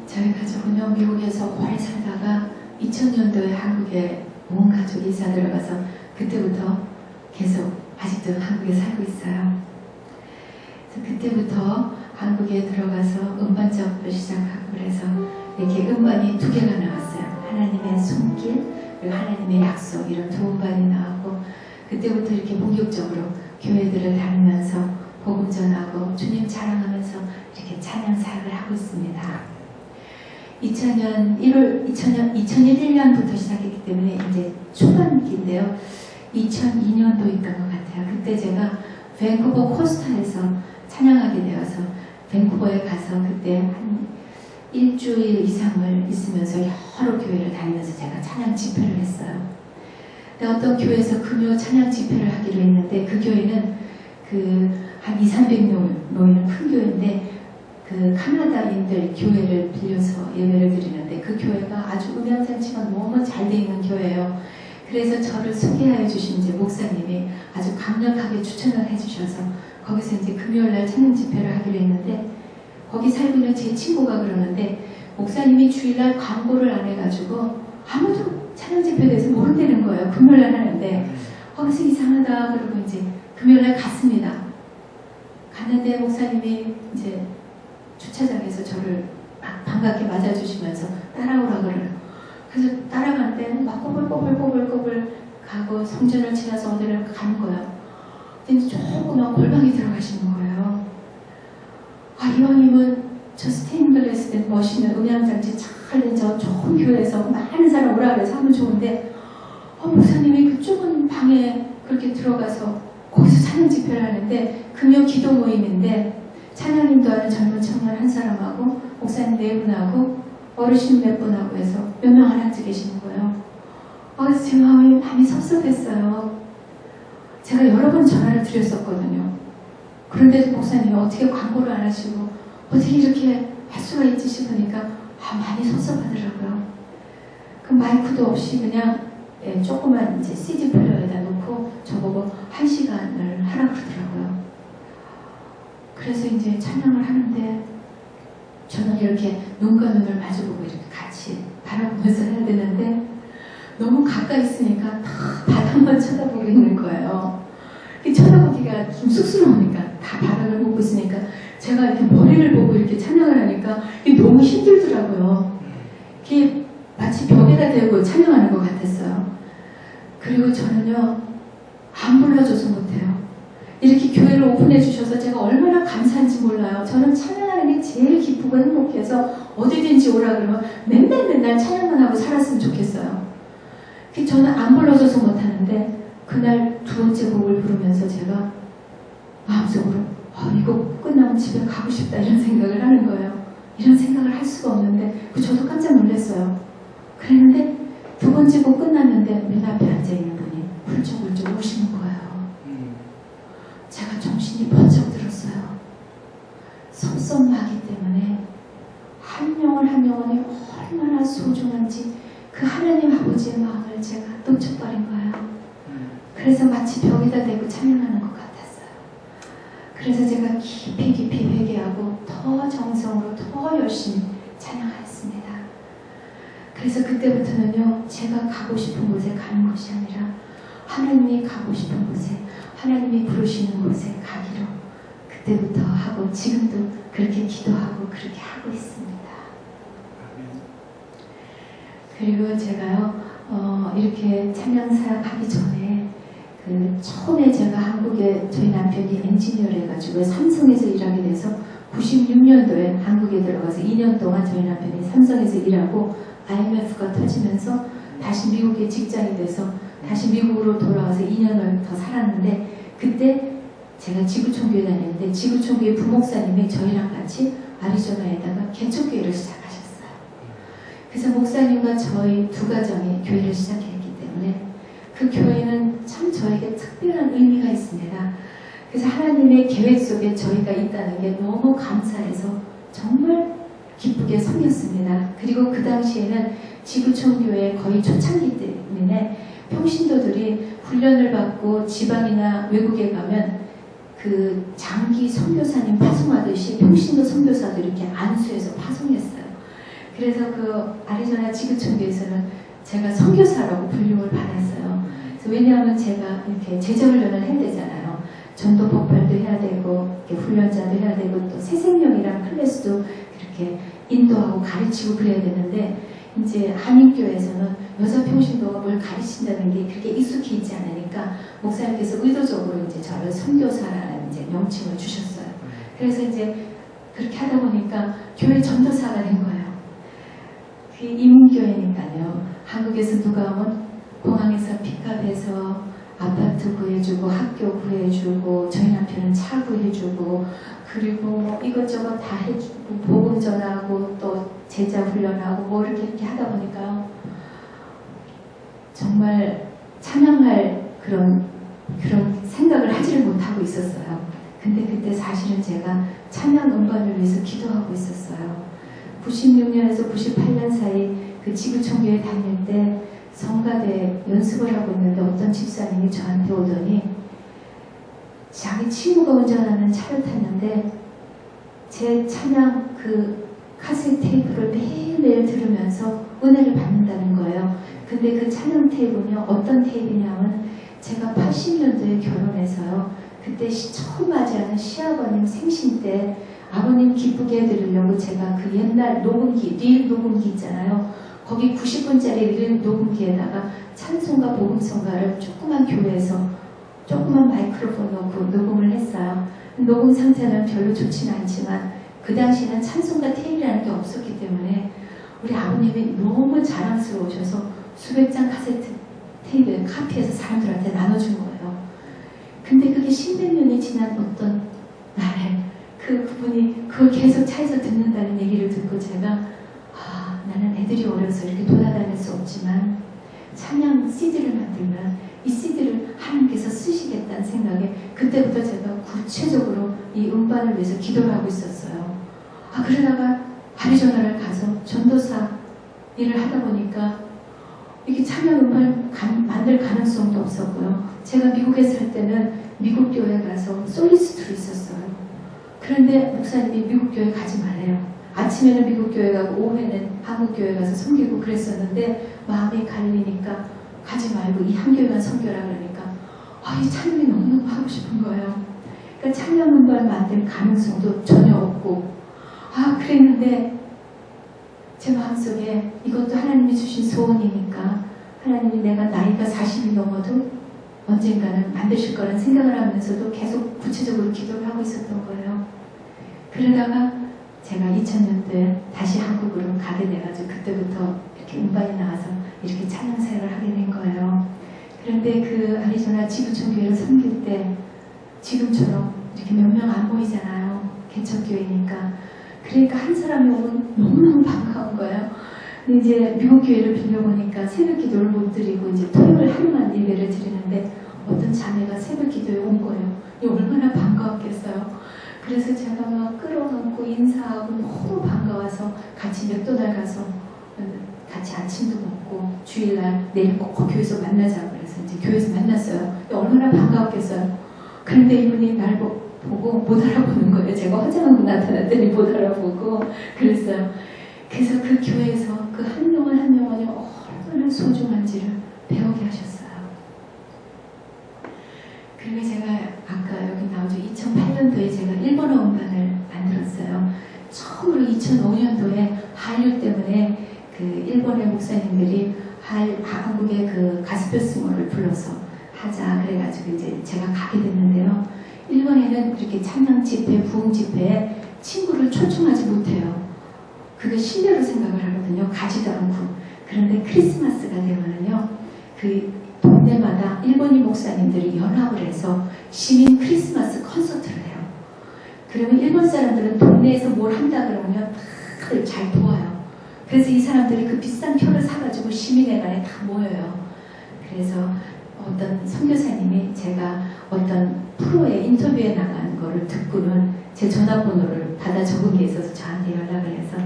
저희 가족은요, 미국에서 오래 살다가 2000년도에 한국에 온 가족이 이사 들어가서 그때부터 계속 아직도 한국에 살고 있어요. 그래서 그때부터 한국에 들어가서 음반 작업을 시작하고 그래서 이렇게 음반이 2개가 나왔어요. 하나님의 손길, 그리고 하나님의 약속, 이런 2음반이 나왔고, 그때부터 이렇게 본격적으로 교회들을 다니면서 복음 전하고 주님 자랑하면서 이렇게 찬양 사역을 하고 있습니다. 2001년부터 시작했기 때문에 이제 초반기인데요. 2002년도였던 것 같아요. 그때 제가 밴쿠버 코스타에서 찬양하게 되어서 밴쿠버에 가서 그때 한 일주일 이상을 있으면서 여러 교회를 다니면서 제가 찬양 집회를 했어요. 근데 어떤 교회에서 금요 찬양 집회를 하기로 했는데 그 교회는 한 200~300명 모이는 큰 교회인데 그 카나다인들 교회를 빌려서 예배를 드리는데 그 교회가 아주 음향장치가 너무 잘 돼 있는 교회예요. 그래서 저를 소개하여 주신 이제 목사님이 아주 강력하게 추천을 해주셔서 거기서 이제 금요일날 찬양 집회를 하기로 했는데, 거기 살고 있는 제 친구가 그러는데 목사님이 주일날 광고를 안 해가지고 아무도 찬양 집회에 대해서 모른다는 거예요. 금요일날 하는데. 거기서 이상하다 그러고 이제 금요일날 갔습니다. 갔는데 목사님이 이제 주차장에서 저를 반갑게 맞아주시면서 따라오라 그래요. 그래서 따라가는데 막 꼬불꼬불 가고 성전을 지나서 어디를 가는 거예요. 근데 조그만 골방에 들어가시는 거예요. 이왕이면 저 스테인글래스 된 멋있는 음향장치 잘 된 저 좋은 교회에서 많은 사람 오라 그래서 하면 좋은데, 목사님이 그 좁은 방에 그렇게 들어가서 거기서 찬양 집회를 하는데, 금요 기도 모임인데 찬양 인도하는 젊은 청년 한 사람하고 목사님 4분하고 어르신 몇 분하고 해서 몇 명 안 앉아 계시는 거예요. 그래서 제 마음이 많이 섭섭했어요. 제가 여러 번 전화를 드렸었거든요. 그런데도 목사님이 어떻게 광고를 안 하시고 어떻게 이렇게 할 수가 있지 싶으니까 많이 섭섭하더라고요. 그 마이크도 없이 그냥 조그만 이제 CD 플레이어에다 놓고 저보고 1시간을 하라 그러더라고요. 그래서 이제 찬양을 하는데 저는 이렇게 눈과 눈을 마주보고 이렇게 같이 바라보면서 해야 되는데 너무 가까이 있으니까 다 바닥만 쳐다보고 있는 거예요. 쳐다보기가 좀 쑥스러우니까 다 바닥을 보고 있으니까 제가 이렇게 머리를 보고 이렇게 찬양을 하니까 이게 너무 힘들더라고요. 이게 마치 벽에다 대고 찬양하는 것 같았어요. 그리고 저는요, 안 불러줘서 못해요. 이렇게 교회를 오픈해 주셔서 제가 얼마나 감사한지 몰라요. 저는 찬양하는 게 제일 기쁘고 행복해서 어디든지 오라 그러면 맨날 찬양만 하고 살았으면 좋겠어요. 저는 안 불러줘서 못하는데 그날 2번째 곡을 부르면서 제가 마음속으로 이거 끝나면 집에 가고 싶다 이런 생각을 하는 거예요. 이런 생각을 할 수가 없는데 저도 깜짝 놀랐어요. 그랬는데 2번째 곡 끝났는데 맨 앞에 앉아있는 분이 훌쩍훌쩍 오시는 거예요. 제가 정신이 번쩍 들었어요. 섭섭하기 때문에 한 영혼 한 영혼이 얼마나 소중한지 그 하나님 아버지의 마음을 제가 놓쳐버린 거예요. 그래서 마치 벽에다 대고 찬양하는 것 같았어요. 그래서 제가 깊이 회개하고 더 정성으로 더 열심히 찬양하였습니다. 그래서 그때부터는요, 제가 가고 싶은 곳에 가는 것이 아니라 하나님이 가고 싶은 곳에, 하나님이 부르시는 곳에 가기로 그때부터 하고 지금도 그렇게 기도하고 그렇게 하고 있습니다. 그리고 제가요, 이렇게 찬양 사역하기 전에 처음에 제가 한국에 저희 남편이 엔지니어를 해가지고 삼성에서 일하게 돼서 96년도에 한국에 들어가서 2년 동안 저희 남편이 삼성에서 일하고 IMF가 터지면서 다시 미국에 직장이 돼서 다시 미국으로 돌아와서 2년을 더 살았는데, 그때 제가 지구촌교회 다녔는데 지구촌교회 부목사님이 저희랑 같이 아리조나에다가 개척교회를 시작하셨어요. 그래서 목사님과 저희 2가정이 교회를 시작했기 때문에 그 교회는 참 저에게 특별한 의미가 있습니다. 그래서 하나님의 계획 속에 저희가 있다는 게 너무 감사해서 정말 기쁘게 섬겼습니다. 그리고 그 당시에는 지구촌교회 거의 초창기 때문에 평신도들이 훈련을 받고 지방이나 외국에 가면 그 장기 선교사님 파송하듯이 평신도 선교사들 이렇게 안수해서 파송했어요. 그래서 그 아리조나 지구촌교에서는 제가 선교사라고 불림을 받았어요. 그래서 왜냐하면 제가 이렇게 제자훈련을 해야 되잖아요. 전도 폭발도 해야 되고 훈련자도 해야 되고 또 새생명이랑 클래스도 그렇게 인도하고 가르치고 그래야 되는데 이제 한인교회에서는 여자 평신도가 뭘 가르친다는 게 그렇게 익숙해 있지 않으니까 목사님께서 의도적으로 이제 저를 선교사라는 이제 명칭을 주셨어요. 그래서 이제 그렇게 하다 보니까 교회 전도사가 된 거예요. 그 이민교회니까요. 한국에서 누가 오면 공항에서 픽업해서 아파트 구해주고 학교 구해주고 저희 남편은 차 구해주고 그리고 뭐 이것저것 다 해주고 복음 전하고 또 제자 훈련하고 뭐 이렇게 하다 보니까 정말 찬양할 그런 생각을 하지를 못하고 있었어요. 근데 그때 사실은 제가 찬양 음반을 위해서 기도하고 있었어요. 96년에서 98년 사이 그 지구촌교회 다닐 때 성가대 연습을 하고 있는데 어떤 집사님이 저한테 오더니 자기 친구가 운전하는 차를 탔는데 제 찬양 그 카세트 테이프를 매일매일 들으면서 은혜를 받는다는 거예요. 근데 그 찬양 테이프는요, 어떤 테이프냐면 제가 80년도에 결혼해서요. 그때 처음 맞이하는 시아버님 생신 때 아버님 기쁘게 해드리려고 제가 그 옛날 녹음기, 릴 녹음기 있잖아요. 거기 90분짜리 릴 녹음기에다가 찬송가 복음성가를 조그만 교회에서 조그만 마이크로폰 넣고 녹음을 했어요. 녹음 상태는 별로 좋지는 않지만 그 당시에는 찬송가 테이프라는 게 없었기 때문에 우리 아버님이 너무 자랑스러우셔서 수백 장 카세트 테이프에 카피해서 사람들한테 나눠준 거예요. 근데 그게 십몇 년이 지난 어떤 날에 그분이 그걸 계속 차에서 듣는다는 얘기를 듣고 제가 나는 애들이 어려서 이렇게 돌아다닐 수 없지만 찬양 CD를 만들면 이 CD를 하나님께서 쓰시겠다는 생각에 그때부터 제가 구체적으로 이 음반을 위해서 기도를 하고 있었어요. 그러다가 아리조나를 가서 전도사 일을 하다 보니까 이게 찬양 음반을 만들 가능성도 없었고요. 제가 미국에 살 때는 미국 교회 가서 솔리스트로 있었어요. 그런데 목사님이 미국 교회 가지 말래요. 아침에는 미국 교회 가고 오후에는 한국 교회 가서 섬기고 그랬었는데 마음이 갈리니까 가지 말고 이 한 교회만 섬겨라 그러니까 이 찬양이 너무너무 하고 싶은 거예요. 그러니까 찬양 음반 만들 가능성도 전혀 없고 그랬는데 제 마음속에 이것도 하나님이 주신 소원이니까 하나님이 내가 나이가 40이 넘어도 언젠가는 만드실 거라는 생각을 하면서도 계속 구체적으로 기도를 하고 있었던 거예요. 그러다가 제가 2000년도에 다시 한국으로 가게 돼가지고 그때부터 이렇게 음반이 나와서 이렇게 찬양 사역을 하게 된 거예요. 그런데 그 아리조나 지구촌교회를 섬길 때 지금처럼 이렇게 몇 명 안 보이잖아요. 개척교회니까. 그러니까 한 사람이 오면 너무너무 반가운 거예요. 근데 이제 미국 교회를 빌려보니까 새벽 기도를 못 드리고 이제 토요일 하루만 예배를 드리는데 어떤 자매가 새벽 기도에 온 거예요. 얼마나 반가웠겠어요. 그래서 제가 막 끌어안고 인사하고 너무 반가워서 같이 맥도날 가서 같이 아침도 먹고 주일날 내일 꼭 교회에서 만나자고 그래서 이제 교회에서 만났어요. 얼마나 반가웠겠어요. 그런데 이분이 날 보고 못 알아보는 거예요. 제가 화장하고 나타났더니 못 알아보고 그랬어요. 그래서 그 교회에서 그 한 명은 한 명은요 얼마나 소중한지를 배우게 하셨어요. 그리고 제가 아까 여기 나오죠. 2008년도에 제가 일본어 음반을 만들었어요. 처음으로 2005년도에 한류 때문에 그 일본의 목사님들이 한국의 그 가스펠 싱어를 불러서 하자 그래가지고 이제 제가 가게 됐는데요. 일본에는 그렇게 찬양 집회, 부흥 집회에 친구를 초청하지 못해요. 그게 신뢰로 생각을 하거든요. 가지도 않고. 그런데 크리스마스가 되면은요, 그 동네마다 일본인 목사님들이 연합을 해서 시민 크리스마스 콘서트를 해요. 그러면 일본 사람들은 동네에서 뭘 한다 그러면 다들 잘 도와요. 그래서 이 사람들이 그 비싼 표를 사가지고 시민회관에 다 모여요. 그래서 어떤 선교사님이 제가 어떤 프로에 인터뷰에 나간 거를 듣고는 제 전화번호를 받아 적은 게 있어서 저한테 연락을 해서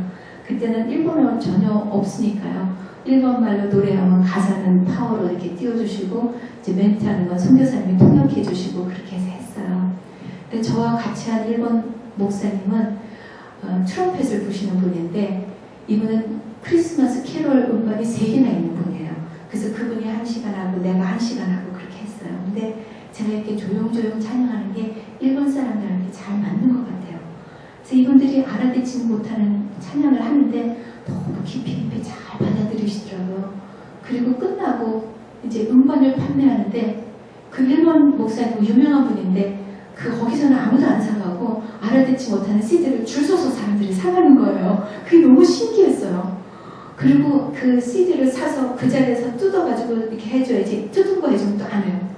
그때는 일본어 전혀 없으니까요. 일본말로 노래하면 가사는 파워로 이렇게 띄워주시고 이제 멘트하는 건 선교사님이 통역해 주시고 그렇게 해서 했어요. 근데 저와 같이 한 일본 목사님은 트럼펫을 부시는 분인데 이분은 크리스마스 캐롤 음반이 3개나 있는 분이에요. 그래서 그분이 1시간 하고 내가 1시간 하고 그렇게 했어요. 근데 제가 이렇게 조용조용 찬양하는 게 일본 사람들한테 잘 맞는 것 같아요. 그래서 이분들이 알아듣지 못하는 찬양을 하는데 너무 깊이 잘 받아들이시더라고요. 그리고 끝나고 이제 음반을 판매하는데 그 일본 목사님 유명한 분인데 거기서는 아무도 안 사가고 알아듣지 못하는 CD를 줄 서서 사람들이 사가는 거예요. 그게 너무 신기했어요. 그리고 그 CD를 사서 그 자리에서 뜯어가지고 이렇게 해줘야지 뜯은 거 해주면 또 안 해요.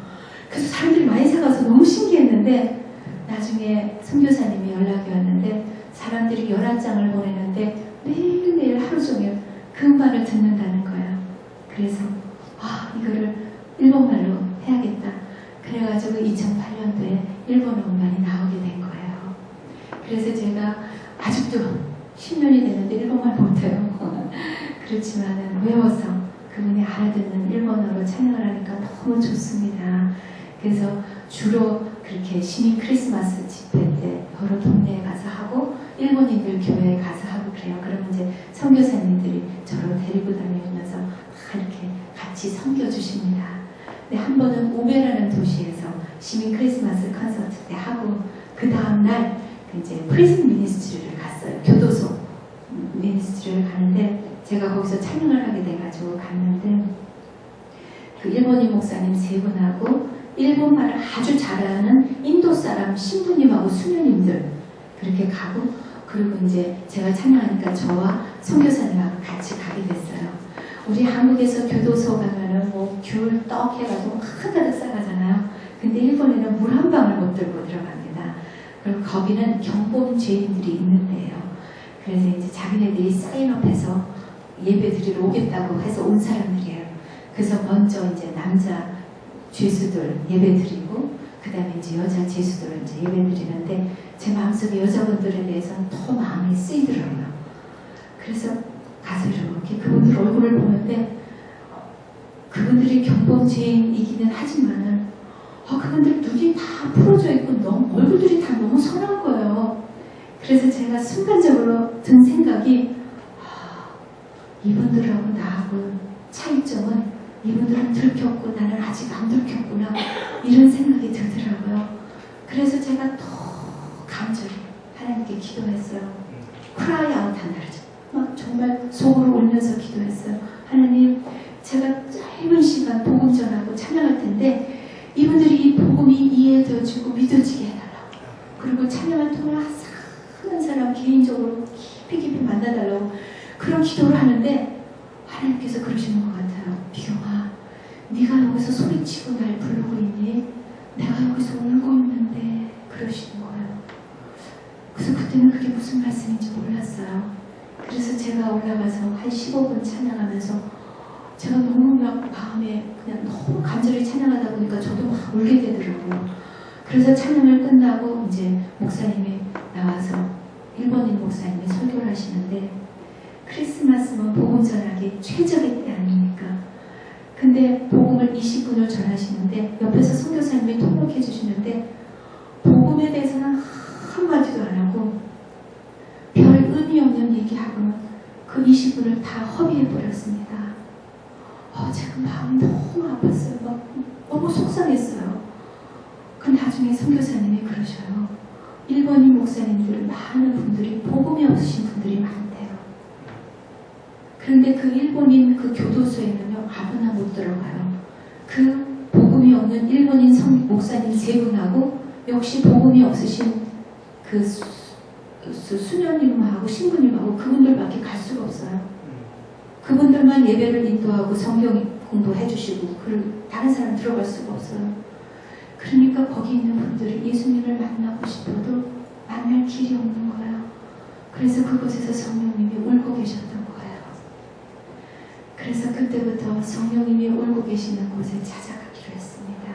그래서 사람들이 많이 사가서 너무 신기했는데 나중에 선교사님이 연락이 왔는데 사람들이 11장을 보내는데 매일매일 하루 종일 그 음반을 듣는다는 거예요. 그래서 이거를 일본말로 해야겠다. 그래가지고 2008년도에 일본어 음반이 나오게 된 거예요. 그래서 제가 아직도 10년이 됐는데 일본말 못해요. 그렇지만은 외워서 그분이 알아듣는 일본어로 찬양을 하니까 너무 좋습니다. 그래서 주로 그렇게 시민 크리스마스 집회 때 여러 동네에 가서 하고 일본인들 교회에 가서 하고 그래요. 그러면 이제 선교사님들이 저를 데리고 다니면서 이렇게 같이 섬겨주십니다. 근데 한 번은 우베라는 도시에서 시민 크리스마스 콘서트 때 하고 그 다음날 이제 프리즌 미니스트리를 갔어요. 교도소 미니스트리를 가는데 제가 거기서 찬양을 하게 돼가지고 갔는데 그 일본인 목사님 3분하고 일본말을 아주 잘하는 인도 사람 신부님하고 수녀님들 그렇게 가고 그리고 이제 제가 찬양하니까 저와 선교사님하고 같이 가게 됐어요. 우리 한국에서 교도소 가면은 뭐 귤, 떡 해가지고 한가득 싸가잖아요. 근데 일본에는 물 한 방울 못 들고 들어갑니다. 그리고 거기는 경범 죄인들이 있는 데예요. 그래서 이제 자기네들이 사인업해서 예배 드리러 오겠다고 해서 온 사람들이에요. 그래서 먼저 이제 남자 죄수들 예배 드리고 그 다음에 이제 여자 죄수들을 이제 예배 드리는데 제 마음속에 여자분들에 대해서는 더 마음이 쓰이더라고요. 그래서 가서 이렇게 그분들 얼굴을 보는데 그분들이 경범죄인이기는 하지만은 그분들 눈이 다 풀어져 있고 너무 얼굴들이 다 너무 선한 거예요. 그래서 제가 순간적으로 든 생각이 이분들하고 나하고 차이점은 이분들은 들켰고 나는 아직 안 들켰구나 이런 생각이 들더라고요. 그래서 제가 더 간절히 하나님께 기도했어요. 크라이 아웃 하나를 막 정말 속으로 울면서 기도했어요. 하나님, 제가 짧은 시간 복음 전하고 찬양할 텐데 이분들이 이 복음이 이해되어지고 믿어지게 해달라고. 그리고 찬양을 통해 사는 사람 개인적으로 깊이 만나달라고 그런 기도를 하는데 하나님께서 그러시는 것 같아요. 비경아, 네가 여기서 소리치고 날 부르고 있니? 내가 여기서 울고 있는데 그러시는 거예요. 그래서 그때는 그게 무슨 말씀인지 몰랐어요. 그래서 제가 올라가서 한 15분 찬양하면서 제가 너무 막 마음에 그냥 너무 간절히 찬양하다 보니까 저도 막 울게 되더라고요. 그래서 찬양을 끝나고 이제 목사님이 나와서 일본인 목사님이 설교를 하시는데 크리스마스는 복음 전하기 최적의 때 아닙니까? 근데 복음을 20분을 전하시는데 옆에서 선교사님이 통역해 주시는데 복음에 대해서는 한마디도 안 하고 별 의미 없는 얘기하고는 그 20분을 다 허비해 버렸습니다. 제가 마음이 너무 아팠어요. 막 너무 속상했어요. 그 나중에 선교사님이 그러셔요. 일본인 목사님들 많은 분들이 복음이 없으신 분들이 많대요. 그런데 그 일본인 그 교도소에는요 아무나 못 들어가요. 그 복음이 없는 일본인 목사님 3분하고 역시 복음이 없으신 그 수녀님하고 신부님하고 그분들밖에 갈 수가 없어요. 그분들만 예배를 인도하고 성경 공부해 주시고 다른 사람 들어갈 수가 없어요. 그러니까 거기 있는 분들이 예수님을 만나고 싶어도 만날 길이 없는 거예요. 그래서 그곳에서 성령님이 울고 계셨던 거예요. 그래서 그때부터 성령님이 울고 계시는 곳에 찾아가기로 했습니다.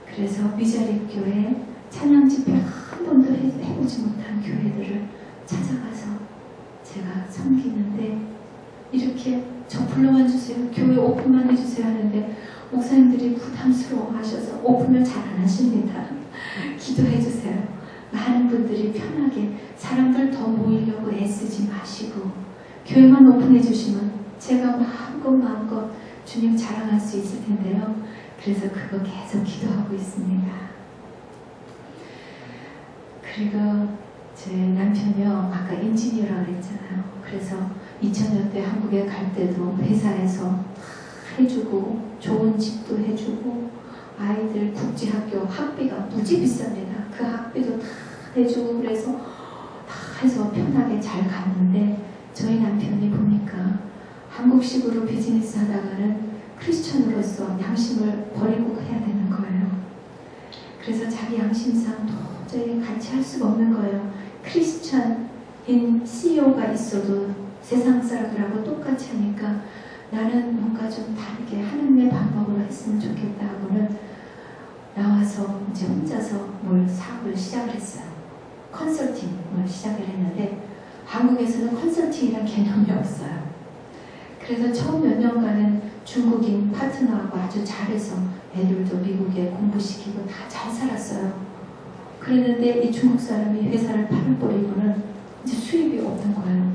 그래서 미자립교회 찬양 집회 한 번도 해보지 못한 교회들을 찾아가서 제가 섬기는데 이렇게 저 불러와 주세요. 교회 오픈만 해주세요 하는데 목사님들이 부담스러워 하셔서 오픈을 잘 안 하십니다. 기도해 주세요. 많은 분들이 편하게 사람들 더 모이려고 애쓰지 마시고 교회만 오픈해 주시면 제가 마음껏 주님 자랑할 수 있을 텐데요. 그래서 그거 계속 기도하고 있습니다. 그리고 제 남편이요, 아까 엔지니어라고 그랬잖아요. 그래서 2000년대 한국에 갈 때도 회사에서 다 해주고 좋은 집도 해주고 아이들 국제학교 학비가 무지 비쌉니다. 그 학비도 다 해주고 그래서 다 해서 편하게 잘 갔는데 저희 남편이 보니까 한국식으로 비즈니스 하다가는 크리스천으로서 양심을 버리고 해야 되는 거예요. 그래서 자기 양심상 도저히 같이 할 수가 없는 거예요. 크리스천인 CEO가 있어도 세상 사람들하고 똑같이 하니까 나는 뭔가 좀 다르게 하나님의 방법으로 했으면 좋겠다 하고는 나와서 이제 혼자서 사업을 시작을 했어요. 컨설팅을 시작을 했는데 한국에서는 컨설팅이란 개념이 없어요. 그래서 처음 몇 년간은 중국인 파트너하고 아주 잘해서 애들도 미국에 공부시키고 다 잘 살았어요. 그랬는데 이 중국 사람이 회사를 팔아버리고는 이제 수입이 없는 거예요.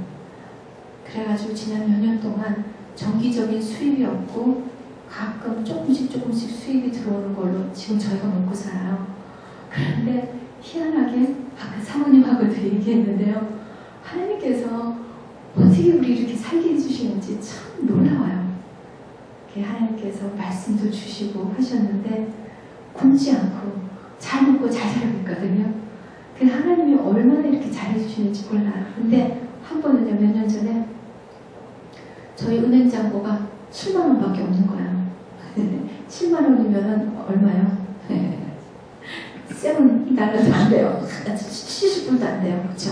그래가지고 지난 몇 년 동안 정기적인 수입이 없고 가끔 조금씩 수입이 들어오는 걸로 지금 저희가 먹고 살아요. 그런데 희한하게 아까 사모님하고도 얘기했는데요. 하나님께서 어떻게 우리 이렇게 살게 해주시는지 참 놀라워요. 하나님께서 말씀도 주시고 하셨는데 굶지 않고 잘 먹고 잘 살고 있거든요. 그 하나님이 얼마나 이렇게 잘해주시는지 몰라요. 근데 한 번은요, 몇 년 전에 저희 은행 잔고가 7만 원밖에 없는 거예요. 7만 원이면 얼마요? $7도 안 돼요. 70불도 안 돼요. 그렇죠?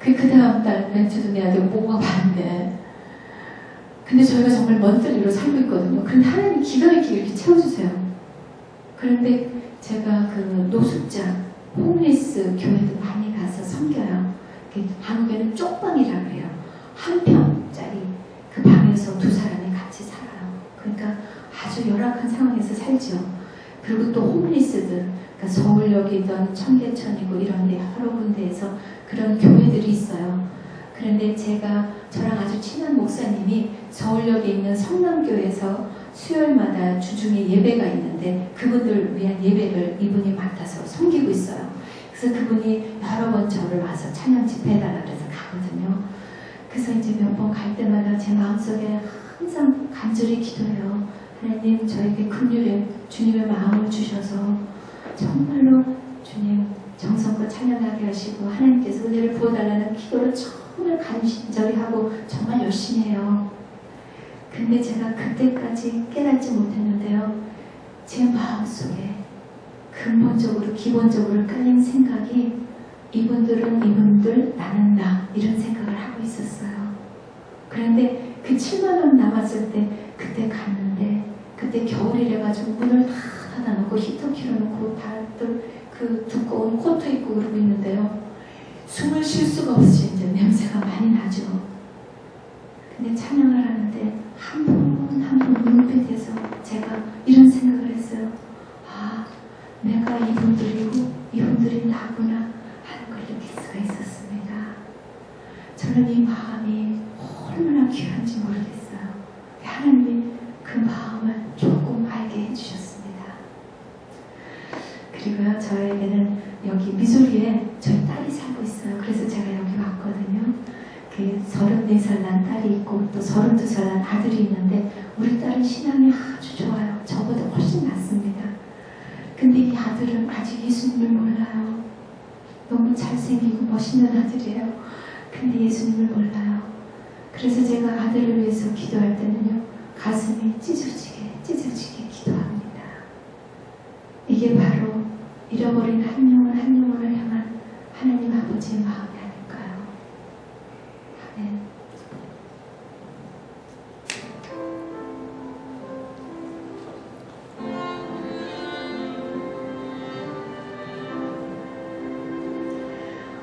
그 다음 달 렌트도 내야 되고 뭐가 많은데, 근데 저희가 정말 먼들리로 살고 있거든요. 근데 하나님이 기가 막히게 이렇게 채워주세요. 그런데 제가 그 노숙자, 홈리스 교회도 많이 가서 섬겨요. 한국에는 쪽방이라고 해요. 한 평짜리 그 방에서 두 사람이 같이 살아요. 그러니까 아주 열악한 상황에서 살죠. 그리고 또 홈리스들, 그러니까 서울역이든 청계천이고 이런 데 여러 군데에서 그런 교회들이 있어요. 그런데 저랑 아주 친한 목사님이 서울역에 있는 성남교회에서 수요일마다 주중에 예배가 있는데 그분들 위한 예배를 이분이 맡아서 섬기고 있어요. 그래서 그분이 여러 번 저를 와서 찬양 집회해달라 그래서 가거든요. 그래서 이제 몇 번 갈 때마다 제 마음속에 항상 간절히 기도해요. 하나님, 저에게 긍휼의 주님의 마음을 주셔서 정말로 주님 정성껏 찬양하게 하시고 하나님께서 은혜를 부어달라는 기도를 정말 간절히 하고 정말 열심히 해요. 근데 제가 그때까지 깨닫지 못했는데요. 제 마음속에 근본적으로 기본적으로 깔린 생각이 이분들은 이분들, 나는 나, 이런 생각을 하고 있었어요. 그런데 그 7만 원 남았을 때 그때 갔는데 그때 겨울이래가지고 문을 다 닫아놓고 히터 켜놓고 다들 그 두꺼운 코트 입고 그러고 있는데요. 숨을 쉴 수가 없이 이제 냄새가 많이 나죠. 근데 찬양을 하는데 한 분 한 분 눈빛에서 제가 이런 생각을 했어요. 아, 내가 이분들이고 이분들이 나구나 하는 걸 느낄 수가 있었습니다. 저는 이 마음이 얼마나 귀한지 모르겠어요. 하나님이 그 마음을 조금 알게 해주셨습니다. 그리고요, 저에게는 여기 미소리에 저희 딸이 살고 있어요. 그래서 제가 여기 왔거든요. 그 34살 난 딸이 있고 또 32살 난 아들이 있는데 우리 딸은 신앙이 아주 좋아요. 저보다 훨씬 낫습니다. 근데 이 아들은 아직 예수님을 몰라요. 너무 잘생기고 멋있는 아들이에요. 근데 예수님을 몰라요. 그래서 제가 아들을 위해서 기도할 때는요, 가슴이 찢어지게 기도합니다. 이게 바로 잃어버린 한 영혼을 향한 하나님 아버지의 마음이 아닐까요? 아멘.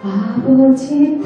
아버지